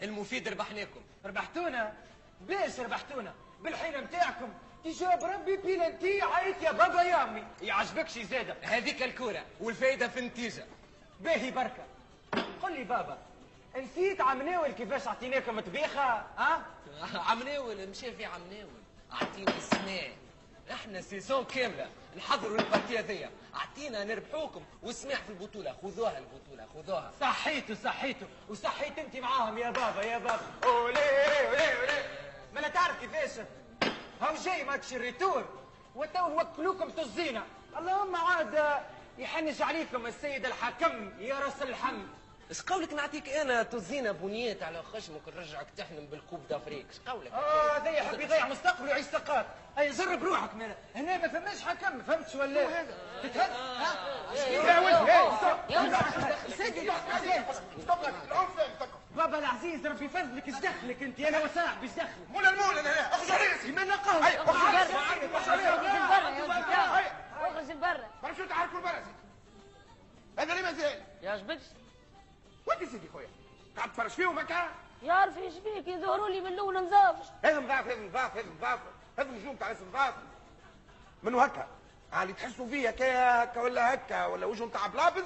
المفيد ربحناكم. ربحتونا؟ باش ربحتونا؟ بالحين متاعكم تجاب ربي بيلانتي عيط يا بابا يا امي. يعجبكش زاده؟ هذيك الكوره والفايده في النتيجه. باهي بركه. قل لي بابا، نسيت عمناول كيفاش عطيناكم طبيخه؟ ها؟ عمناول مشى في عمناول، اعطينا السماء. احنا سيزون كامله نحضروا البارتي هذيا، اعطينا نربحوكم والسماح في البطوله. خذوها البطوله خذوها. صحيتوا وصحيت انت معاهم يا بابا يا بابا. اولي ما لا تعرف كيفاش هاو جاي ماتش الريتور وتو وكلوكم طزينه. اللهم عاد يحنج عليكم السيد الحكم يا راس الحم. اش قولك نعطيك انا تزينه بنيات على خشمك نرجعك تحلم بالكوب دافريك؟ اش قولك؟ هذا يحب يضيع مستقبله ويعيش سقاط. اي جرب روحك من هنا ما فماش حكم، ما فهمتش ولا؟ تتهز؟ يا ولد سيدي بابا العزيز ربي يفضلك ايش دخلك انت؟ انا وصاحبي ايش دخلك؟ مولا انا اخرج راسي. من نقاوم اخرج لبرا. برا شو تعال كل برا. هذا اللي مازال يعجبكش؟ وانت سيدي خويا قاعد تفرج فيهم هكا؟ يعرف ايش بيك يظهروا لي من الاول نظافش. هذا نظاف هذا نجوم تاع نظاف منو هكا اللي تحسوا فيه هكا ولا وجهه تاع بلابز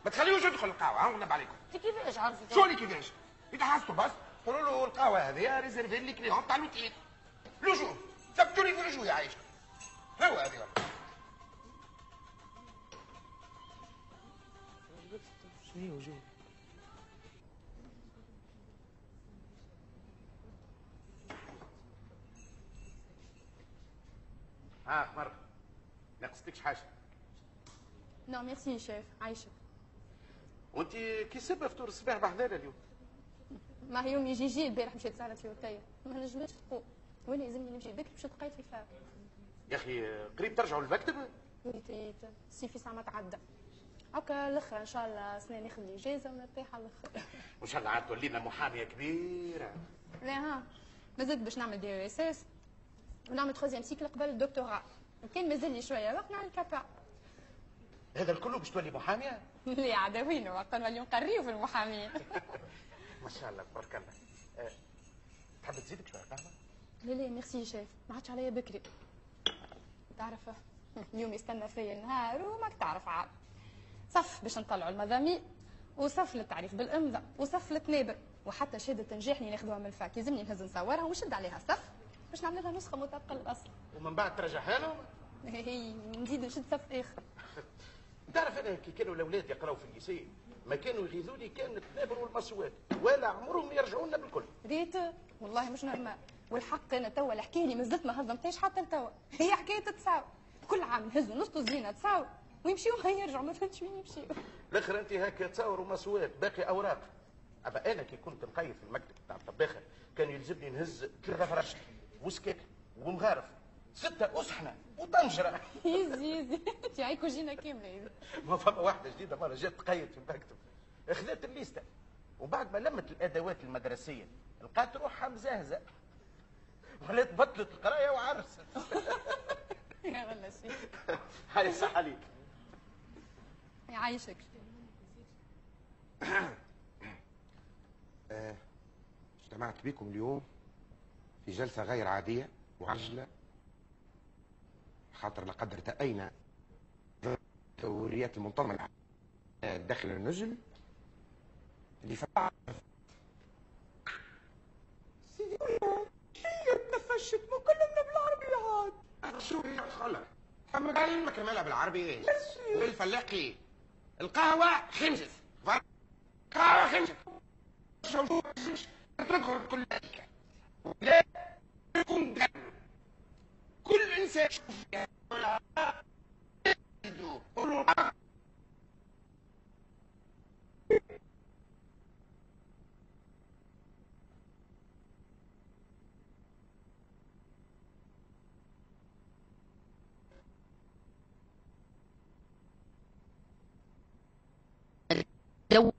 ما تخليوش يدخل القهوه. ها ونب عليكم. انت كيفاش عرفت؟ شو اللي كيفاش؟ اذا حسوا بس قولوا له القهوه هذه ريزيرفي لي كليون تاع الوكيل. لجوء ثبتوني في لجوء يا عايشه. هو هذه شنو وجوه؟ مرة ناقصتكش حاجة؟ نو ميرسي شيف عايشك. وانت كي سبه فطور الصباح بحذانا اليوم؟ ما هي يوم يجي البارح مشيت سهرت في وتايا ما نجمتش تقوم وانا يلزمني نمشي بكري باش لقيت في الفار. يا اخي قريب ترجعوا للمكتب؟ وليت الصيف ساعة ما تعدى هكا الاخر ان شاء الله سنة ناخذ لي اجازه ونرتاح على الاخر. وان شاء الله عاد تولينا محاميه كبيره. لا ها مازلت باش نعمل دي اس اس ونعمل تخوزيام سيكل قبل الدكتوراه. كان مازال لي شويه وقت نعمل كابا. هذا الكل باش تولي محاميه؟ لا عداوين وقت نولي نقريو في المحامين. ما شاء الله تبارك الله. تحب تزيدك شويه قهوه؟ لا ميرسي شيف ما عادش عليا بكري. تعرف اليوم يستنى فيا النهار وماك تعرف عاد صف باش نطلعوا المضامين وصف للتعريف بالامضاء وصف للتنابر وحتى شهاده نجاح اللي ناخذوها من الفاك يلزمني نهز نصورها ونشد عليها صف باش نعمل لها نسخه مطابقه للاصل. ومن بعد ترجعها لهم؟ هي نزيد نشد صف اخر. تعرف انا كي كانوا الاولاد يقراوا في الليسي ما كانوا يغيظوني كان التنابر والمصوات ولا عمرهم يرجعوا لنا بالكل. ريت والله مش نورمال والحق انا توا الحكايه اللي مازلت ما هضمتهاش حتى لتوا هي حكايه تساوي. كل عام نهزوا نص زينه تساوي ويمشيو يرجعوا ما فهمتش وين يمشيو. الاخر انت هكا تصور ومسوات باقي اوراق. ابا انا كي كنت نقيم في المكتب تاع الطباخه كان يلزمني نهز 3 فراشة وسكاك ومغارف 6 أسحنة وطنجرة. يزي تعيكوا جينا كامله. ما فما واحده جديده مره جات تقيد في المكتب اخذت الليسته وبعد ما لمت الادوات المدرسيه لقات روحها مزهزه ولات بطلت القرايه وعرست. يا غلا شي. هاي صح عليك. يعيشك. اجتمعت بكم اليوم في جلسة غير عادية وعجلة خاطر لقد ارتأينا توريات المنظمة داخل النجم اللي فعل سيدي هي تنفشت مكلمنا بالعربي عاد. شو هي خلا؟ أما قال لك مالها بالعربي ايش؟ والفلاقي القهوة خنجت. قهوة خنجت. تدخل كل ذلك. لا يكون كل انسان يشوف فيها لو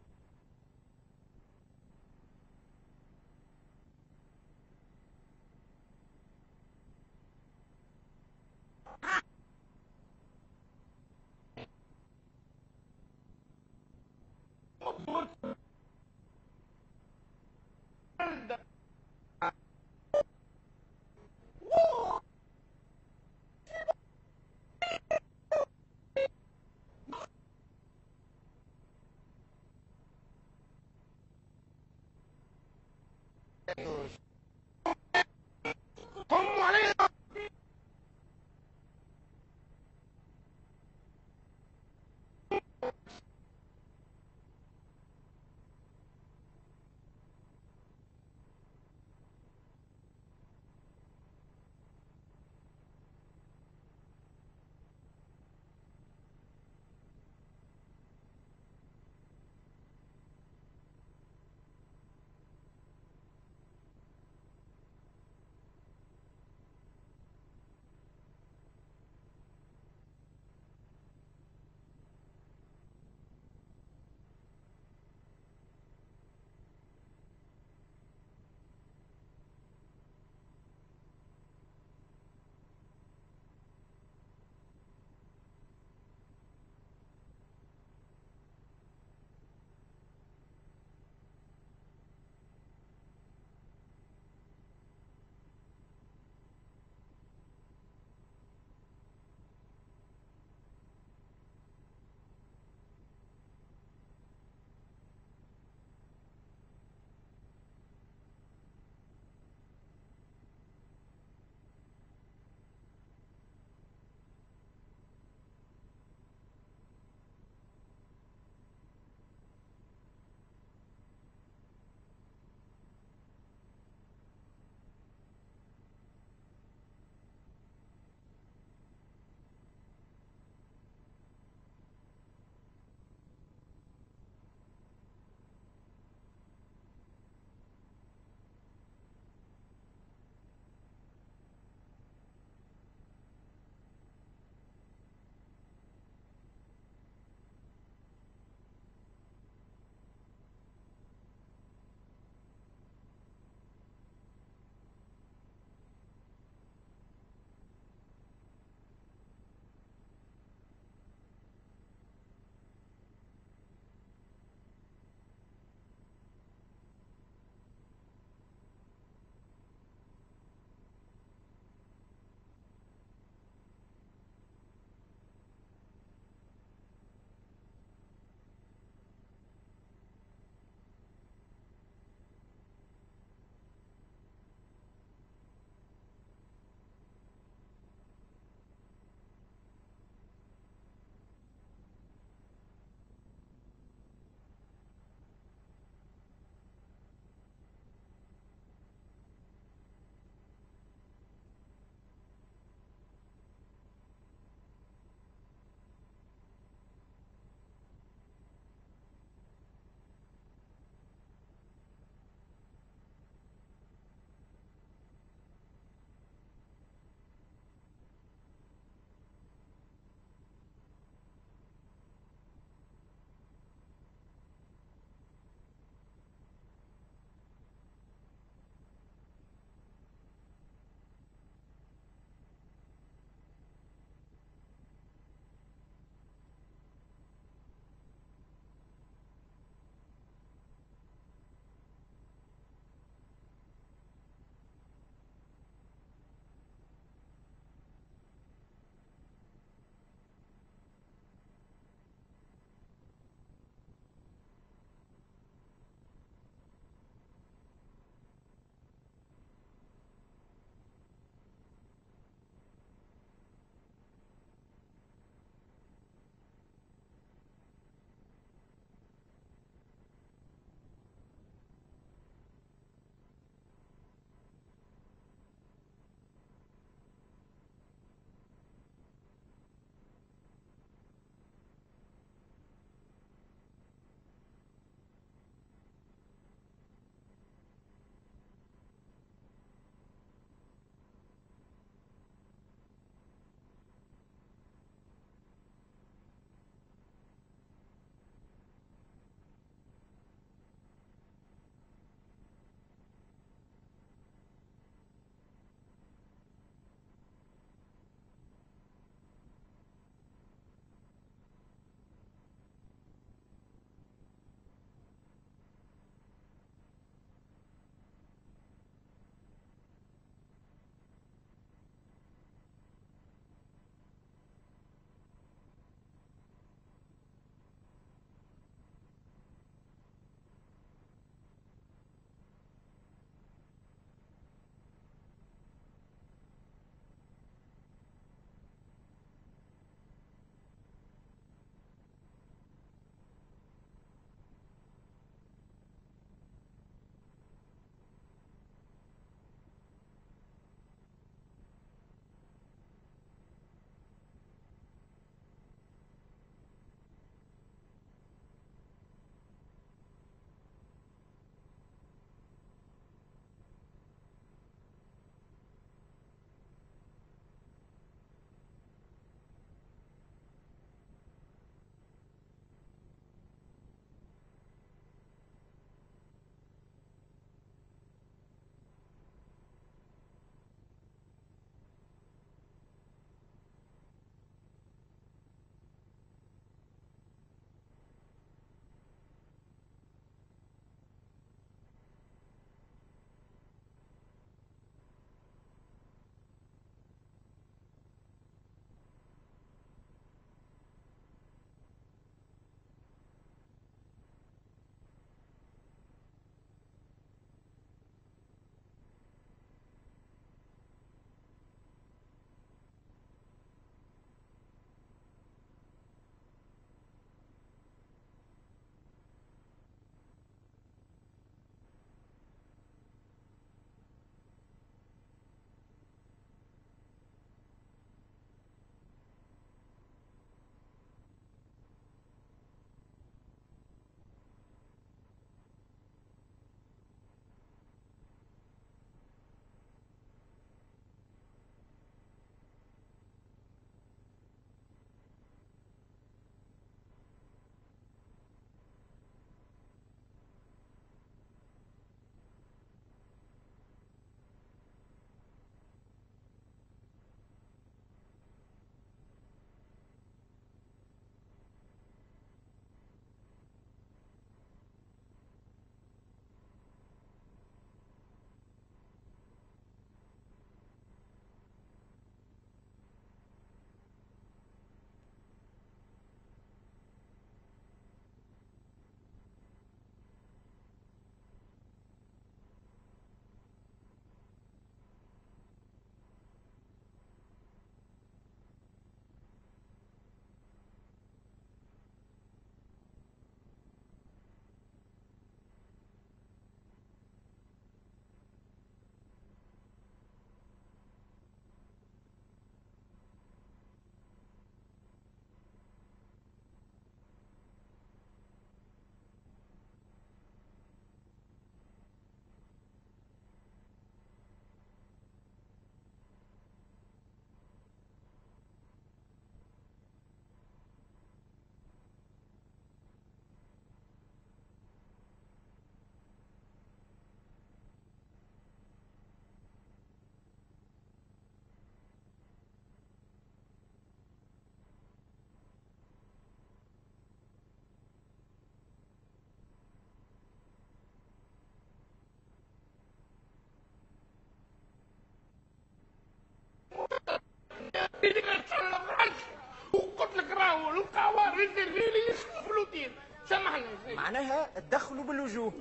اللي تصلى فرنسا وقلت لك راهو القهوه ريزيرفي يشربوا فلوتين. سامحني معناها تدخلوا بالوجوه.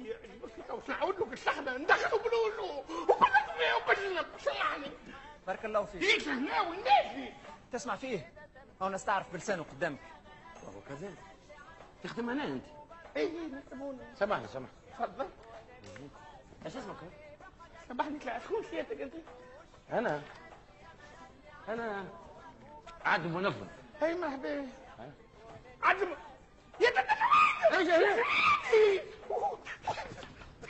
واش نعاود لك السخنه ندخلوا بالوجوه وقلت فيه وقلنا. سامحني. بارك الله فيك. ليش هنا والناس تسمع فيه او نستعرف بلسانه قدامك. وهو كذلك. تخدم هنا انت؟ اي نخدمونا. سامحني تفضل. ايش اسمك؟ سامحني طلع شكون سيادتك انت؟ انا عاد منظم. اي مرحبا. عاد يا تتجوز.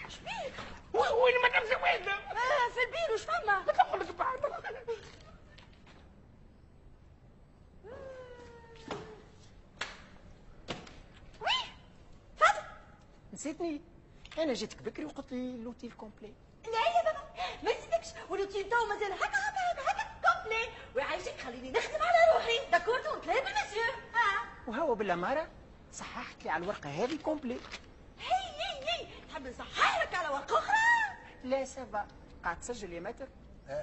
شبيك؟ وين مدام زويدة؟ في البير وش فما؟ بتقول لك بعد. نسيتني، انا جيتك بكري وقلت لي لوتيل كومبلي. لا يا بابا ما يزيدكش، والروتين تو مازال هكا كومبلي، ويعيشك خليني نخدم على روحي. داكورد ونتلاقى بالمسيو. وهو بالاماره صححت لي على الورقه هذه كومبلي. هي تحب نصحح لك على ورقه اخرى؟ لا سافا. قاعد تسجل يا ماتر؟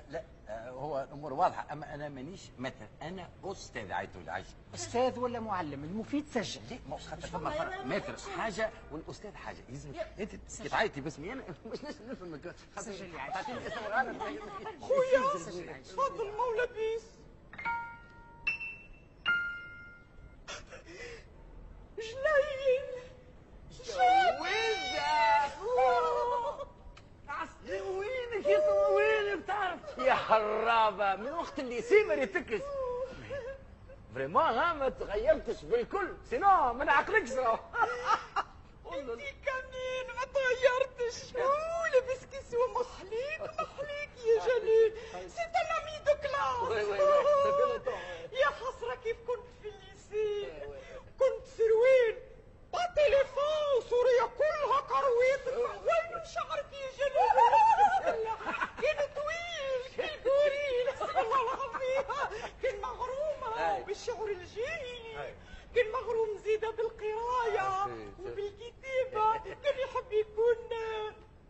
لا هو الامور واضحه، اما انا مانيش مثل، انا استاذ عيطوا لي عايش. استاذ ولا معلم؟ المفيد سجل. ليه ما خاطر فما فرق، ماتر حاجه والاستاذ حاجه. يلزم انت كي تعيطي باسمي انا مش نفهمك. سجل لي عيش. تعطيني اسم غلط. خويا تفضل مولا بيس. جليل وينك يا وينك تعرف يا حرابه من وقت اللي سيمر يتكس فريمون. ها ما تغيرتش بالكل، سينو ما نعقلكش راه. انتي كمين ما تغيرتش. لابس كسوة محليك يا جليل. سي ان امي دو كلاس. يا حسرة كيف كنت في الليسي. كنت سروين با تليفون سوريا كلها كرويت. وين شعرك يا جليل؟ كان طويل كالغوريل. والله العظيم كان مغرومة بالشعر الجاهلي. كان مغروم زيادة بالقراية وبالكتابة. كان يحب يكون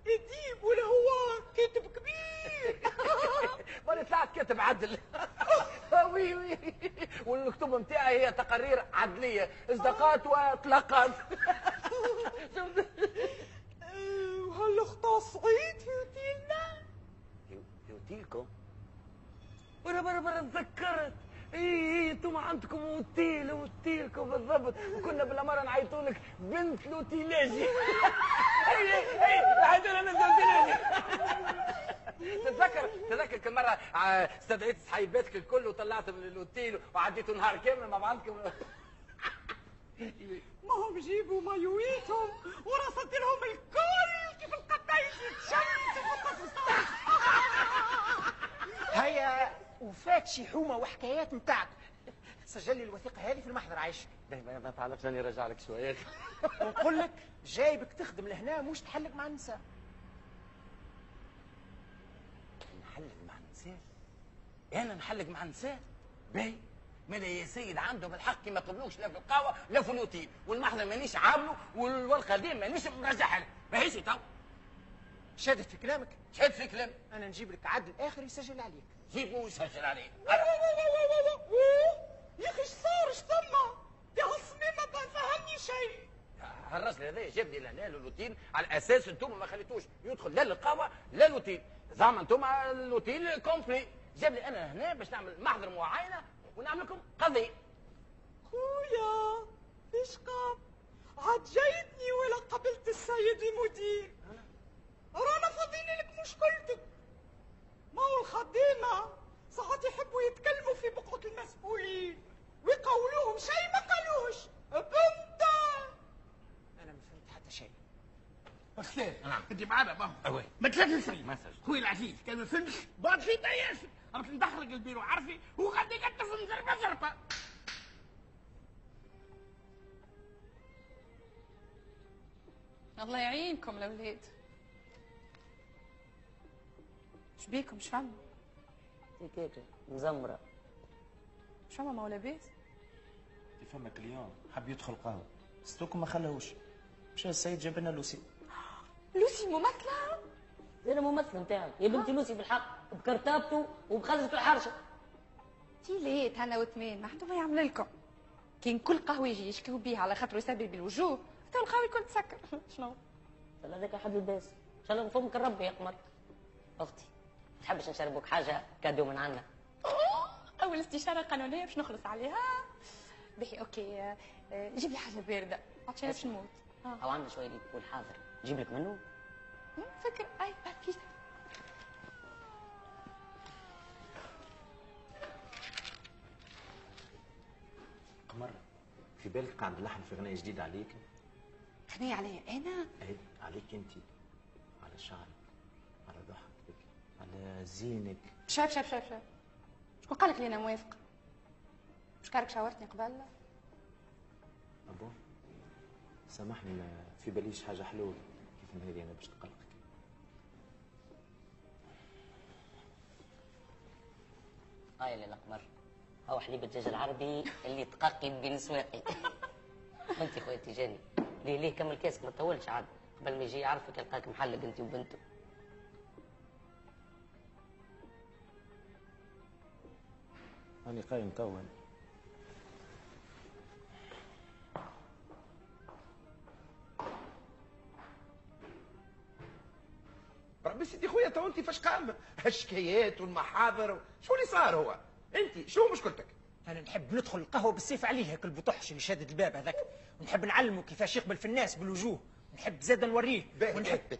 أديب ولا هو كاتب كبير. وانا طلعت كاتب عدل. وي والكتب نتاعي هي تقارير عدليه، اصداقات واطلاقات. وهل اختص عيد في اوتيلنا؟ في اوتيلكم؟ برا تذكرت. اي انتم عندكم اوتيلكم بالضبط، وكنا بالاماره نعيطوا لك بنت لوتيلاجي. اي نعيطوا لنا زوجيلاجي. تذكر كل مره استدعيت صحيباتك الكل وطلعت من الاوتيل وعديتوا نهار كامل مع بعضكم. ما هم جيبوا مايويتهم ورصدت لهم الكل كيف القطايف الشمس وفي هيا وفات شي حومه وحكايات نتاعك. سجل لي الوثيقه هذه في المحضر عايش. ما تعلقش راني راجع لك شويه. ونقول لك جايبك تخدم لهنا مش تحلق مع النساء. نحلق مع النساء؟ انا نحلق مع النساء؟ باهي مالا يا سيد عنده بالحق ما قبلوش لا في القهوه لا في الاوتيل، والمحضر مانيش عامله والورقه دي مانيش مرجعها له. ماهيش تو شادت في كلامك؟ شاد في كلام. انا نجيب لك عدل اخر يسجل عليك. جيبوا ويسجل عليه. يا اخي اش صار اش ثم؟ يا عصمي ما فهمني شيء. الراجل هذا جابني لهنا للوتيل على اساس انتم ما خليتوش يدخل لا للقهوه لا للوتيل، زعما انتم اللوتيل كومبلي. جاب لي انا هنا باش نعمل محضر معاينه ونعمل لكم قضيه. خويا ايش قام؟ عاد جايتني ولا قبلت السيد المدير. رانا فاضيين لك مشكلتك. ما هو الخدامة ساعات يحبوا يتكلموا في بقعة المسؤولين ويقولوهم شيء ما قالوش. بنت انا ما فهمت حتى شيء. استاذ نعم. انت معنا ما أوي. ما تلفزني. ما سجل. خويا العزيز كان ما فهمش بعد في ياسر. قامت ندخلك البيرو عارفي وغادي تفهم زربه. الله يعينكم الاولاد. شبيكم مش فاهمه؟ تيكيكا مزمره. مش فاهمه ما هو لاباس؟ فما كليون حب يدخل قهوه ستوكم ما خلاهوش. مشى السيد جاب لنا لوسي. لوسي ممثله؟ انا ممثله نتاعك يا بنتي لوسي بالحق بكرتابته وبخزة الحرشه. تيليت هنا وثمين ما حدو ما يعمل لكم. كاين كل قهوه يجي يشكيو بيه على خاطر يسبب بالوجوه، تو القهوه الكل تسكر. شنو؟ هذاك حد الباس ان شاء الله نفهمك الرب يا قمر. اختي ما تحبش نشربوك حاجه كادو من عنا؟ اول استشاره قانونيه باش نخلص عليها. بحي اوكي، جيب لي حاجه بارده عطشانه باش نموت. او عندنا شويه اللي تقول حاضر نجيب لك منه. فكر اي كيف. قمر، في بالك قاعد نلحن في غنية جديدة عليك؟ غنية عليا انا؟ اي عليك انت، على شعرك، على ضحكتك، على زينك. شاف شاف شاف شاف، شكون قالك لي انا موافقه؟ مش كارك شاورتني قبل؟ ابو سامحني، ما في باليش حاجة حلوة كيف هذه انا باش نقلقك. هاي اللي القمر هو حليب الدجاج العربي اللي تققي بين سواقي. وانت خويا جاني ليه كمل كاسك ما تطولش عاد قبل ما يجي يعرفك يلقاك محلق انت وبنته. أنا قايم توا. ربي سيدي خويا تو انت فاش قام الشكايات والمحاضر شو اللي صار هو؟ انت شو مشكلتك؟ انا نحب ندخل القهوه بالسيف عليه هاك البطحش اللي شادد الباب هذاك، ونحب نعلمه كيفاش يقبل في الناس بالوجوه، نحب زاد نوريه. ونحب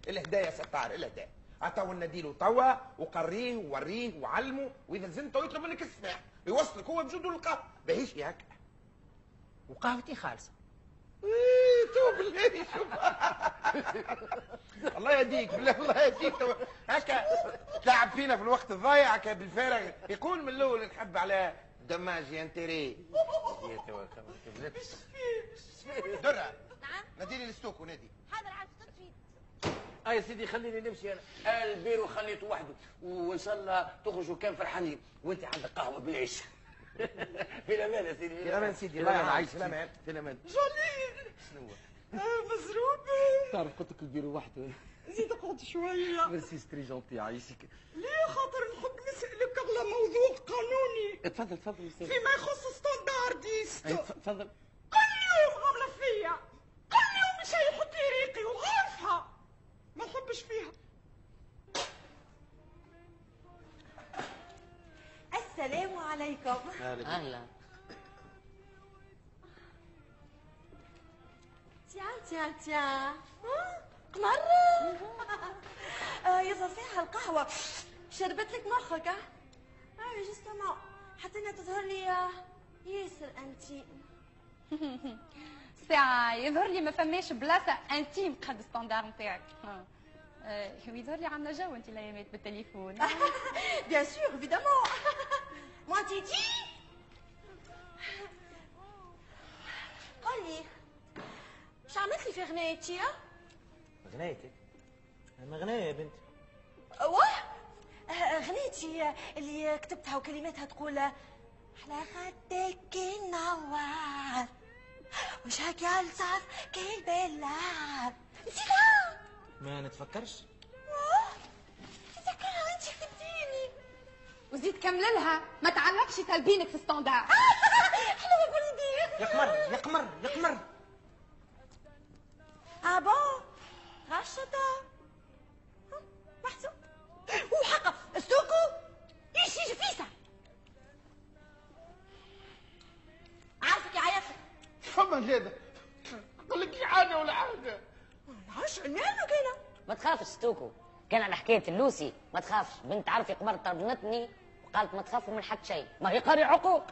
الهدايا ستار الهدايا عطاو نديله توا وقريه ووريه وعلمه، واذا زنت يطلب منك السماح يوصلك هو بجوده للقهوه باهيش هكا. وقهوتي خالصه. تو بالله شوف. الله يهديك بالله الله يهديك هكا تلعب فينا في الوقت الضايع هكا بالفارغ. يقول من الاول نحب على دماج انتري. يا توا لبس درة نعم ناديني الستوك ونادي. حاضر عاد تطفي. يا سيدي خليني نمشي انا، البيرو خليته وحده وان شاء الله تخرجوا كان فرحانين وانت عندك قهوه بالعيش. في الامان يا سيدي. في الامان سيدي الله يعيش. في الامان في الامان. جميل. شنو مزروب. تعرف قلت لك البيرو وحده. زيد اقعد شويه. ميرسي ستري جونتي عايشك. ليه خاطر نحب نسألك على موضوع قانوني اتفضل تفضل استاذ. فيما يخص ستاندارديست. تفضل. كل يوم عامله فيا، كل يوم مش يحط لي ريقي وعارفها ما نحبش فيها. السلام عليكم. اهلا. تيان قمر. يظهر فيها القهوة شربت لك مخك. جوستومون حتى انها تظهر لي ياسر انتي. ساعة يظهر لي ما فماش بلاصة انتيم قد ستاندار نتاعك. يظهر لي عاملة جو انت الايامات بالتليفون. بيان سور ايفيدامون. موا تيتي قولي شو عملت لي في غنايتي؟ غنايتك؟ ما غناية يا بنتي. واه غنيتي اللي كتبتها وكلماتها تقول على خدك النوار وشك يلصف كي بالله. نسيتها؟ ما نتفكرش. تذكرها وانت كتبتيني. وزيد كمللها ما تعلقش تلبينك في ستاندار. حلوة بوليدي. يا قمر يا قمر يا قمر. بون غشطة محسوب وحقا استوكو يجي فيسا. عارفك يا عيافة. فما هذا قال لك حاجه ولا حاجه. عاش عنانك هنا. ما تخافش ستوكو، كان على حكايه اللوسي ما تخافش. بنت عرفي قمر طردنتني وقالت ما تخافوا من حد شيء، ما هي قاري عقوق.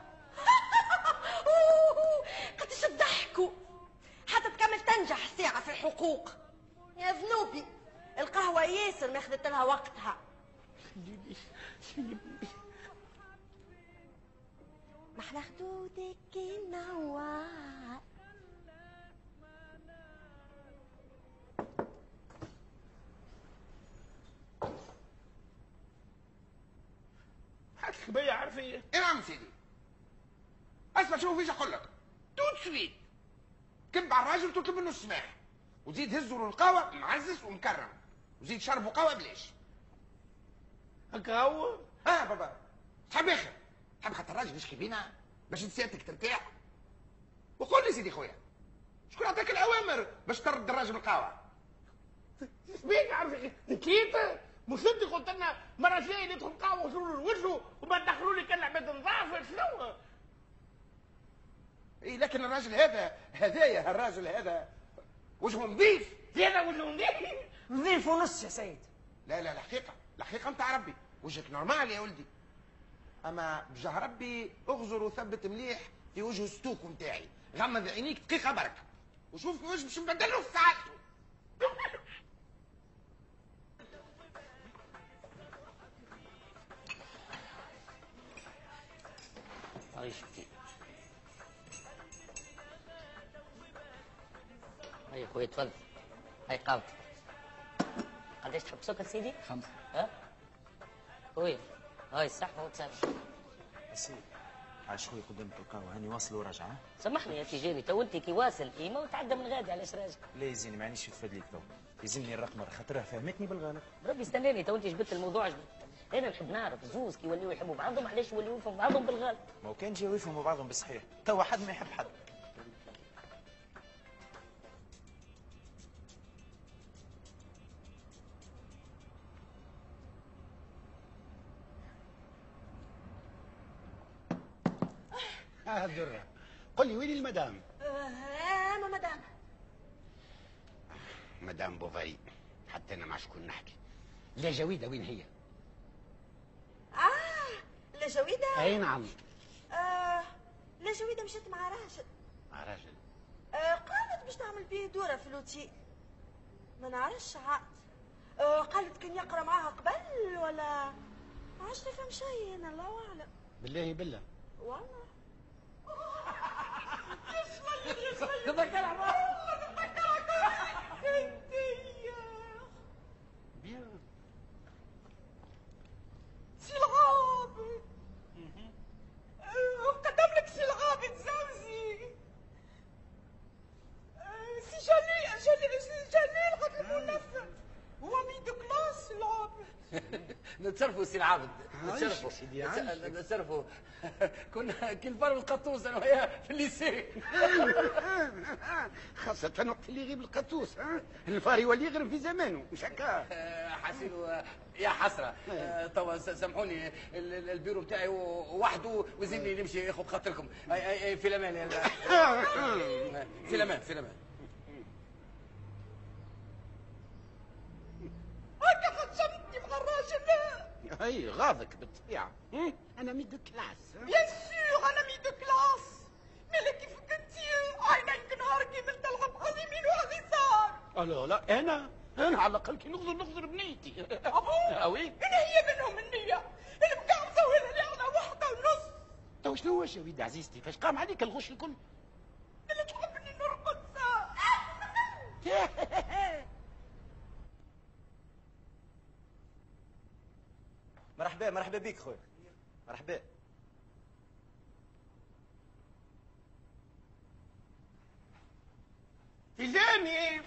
قديش تضحكوا حتى تكمل تنجح ساعة في الحقوق. يا ذنوبي القهوة ياسر ما اخذت لها وقتها. محلى خدودك النوار. هات الخبيه عارفيه. نعم سيدي. اسمع شوف ايش اقول لك. توت سويت كب على الراجل تطلب منه السماح وزيد هزوا له القهوه معزز ومكرم وزيد شربوا قهوه بلاش. هكا هو. بابا تحب اخر حب خاطر الراجل يشكي بينا باش سيادتك ترتاح. وقول لي سيدي خويا، شكون عطاك الاوامر باش ترد الراجل القهوه؟ بيك عارف كيف مش انت قلت لنا مره جاي ندخل قهوه وغسلوا له وجهه وما تدخلوا لي كان عباد نظافه شنو؟ اي لكن الراجل هذايا الراجل هذا وجهه نظيف. زياده وجهه نظيف. نظيف ونص يا سيد. لا الحقيقه نتاع ربي وجهك نورمال يا ولدي، اما بجاه ربي اغزر وثبت مليح في وجه الستوك نتاعي، غمض عينيك دقيقه برك وشوف كيفاش باش نبدلو في ساعته. هاي شفتي هاي خويا تفضل. هاي قهوتك. قداش تحب سكر سيدي؟ 5. ها؟ خويا هاي الصحة وتصرف. سيدي عاش خويا قدامك القهوة هاني واصل وراجع. سامحني يا تيجاني تو انت كي واصل قيمة وتعدى من غادي علاش راجع؟ لا يزيني مانيش نتفاد ليك تو، يلزمني الرقمة خاطرها فهمتني بالغلط. بربي استناني تو انت جبت الموضوع جبت. انا نحب نعرف زوز كي يوليو يحبوا بعضهم علاش يوليو يفهموا بعضهم بالغلط. ما هو كان جاو يفهموا بعضهم بالصحيح، توا حد ما يحب حد. درة قل لي وين المدام؟ انا مدام. مدام بوفاري حتى انا مع شكون نحكي. لا جويده وين هي؟ لا جويده. اي نعم. لا جويده مشات مع راجل. مع راجل؟ قالت باش تعمل بيه دوره في لوتي، ما نعرفش عاد. قالت كان يقرا معاها قبل ولا ما عادش نفهم شيء انا الله اعلم. بالله والله سي العابد قدم لك سي العابد زوجي. سي جليل غير المنفذ هو ميدو كلاس العابد. نتصرفوا سي العابد نتصرفوا نتصرفوا كنا كي نفروا القطوس انا وياه في الليسي. خاصة وقت اللي يغيب القطوس الفار يولي يغرم في زمانه مش هكا. حسين يا حسره توا سامحوني البيرو بتاعي وحده وزيني نمشي ياخذ خاطركم. في الامان في الامان في الامان. هكا خشمتني مع الراجل. اي غاضك بالطبيعة. انا ميدو كلاس. بيان سور انا ميدو كلاس. مالك كيف كنتي عينيك نهار كامل تلعب على اليمين وعلى اليسار. لا انا على الاقل كي نغزر بنيتي. اوي انا هي منهم النية المقام مسويها لي على 1.5. تو شنو واش يا وليد عزيزتي فاش قام عليك الغش الكل؟ اللي تحبني نرقد. مرحبا بيك خويا. مرحبا. تيجاني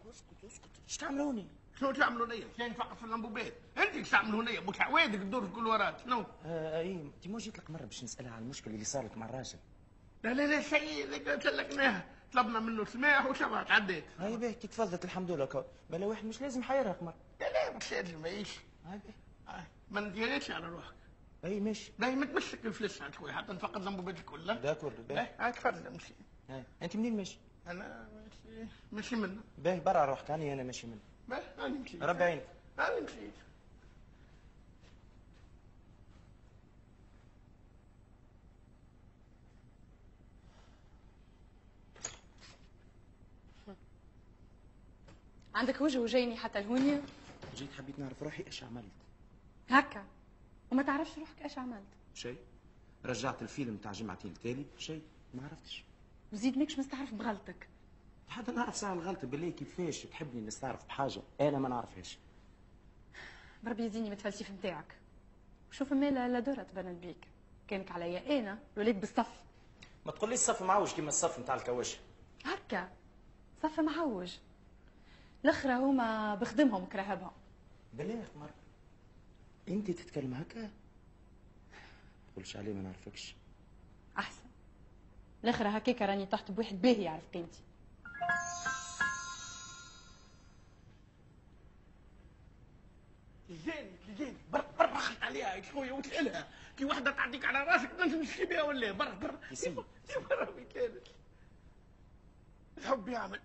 اسكت ايش تعملوني؟ شنو تعملوا ليا؟ شنو فقط في اللمبوبات؟ انت ايش تعملوا ليا؟ مش عوادك تدور في كل وراك شنو؟ اي انت ما جيت لك مره باش نسالها على المشكله اللي صار لك مع الراجل. لا سيء سلكناها طلبنا منه سماح وشبعت عديت. هاي باهي كي تفضلت الحمد لله بلا واحد مش لازم حيرهق مره. لا مش لازم ماهيش. هاي ما نديرش على روحك. اي ماشي. باهي ما تمسك الفلوس عند خويا حتى نفقد لمبوبات الكل. داكور باهي. هاي تفضل امشي. هاي انت منين ماشي؟ انا ماشي منه. باهي برا روحك انا ماشي منه. باهي انا مشيت. ربي عينك. انا مشيت. عندك وجه وجايني حتى لهونيا. جيت حبيت نعرف روحي ايش عملت. هكا وما تعرفش روحك ايش عملت. شيء. رجعت الفيلم تاع جمعتين التالي شيء ما عرفتش. وزيد ماكش مستعرف بغلطك. حتى نعرف ساعة الغلطة بالله كيفاش تحبني نستعرف بحاجة أنا ما نعرفهاش. بربي يزيني من التفلسيف نتاعك. وشوف مالا لا دورة تبنت بيك. كانك عليا أنا لوليك بالصف. ما تقوليش الصف معوج كيما الصف نتاع الكواش. هكا صف معوج. الأخرى هما بخدمهم كراهبهم. بالله يا قمر أنت تتكلم هكا؟ تقولش عليه ما نعرفكش. احسن، الاخر هكاك راني تحت بواحد باهي يعرف قيمتي. زين برا خلط عليها يا خويا وتلها كي وحده تعديك على راسك تنجم تمشي بها ولا برا يسيب برا وكالت الحب يعمل.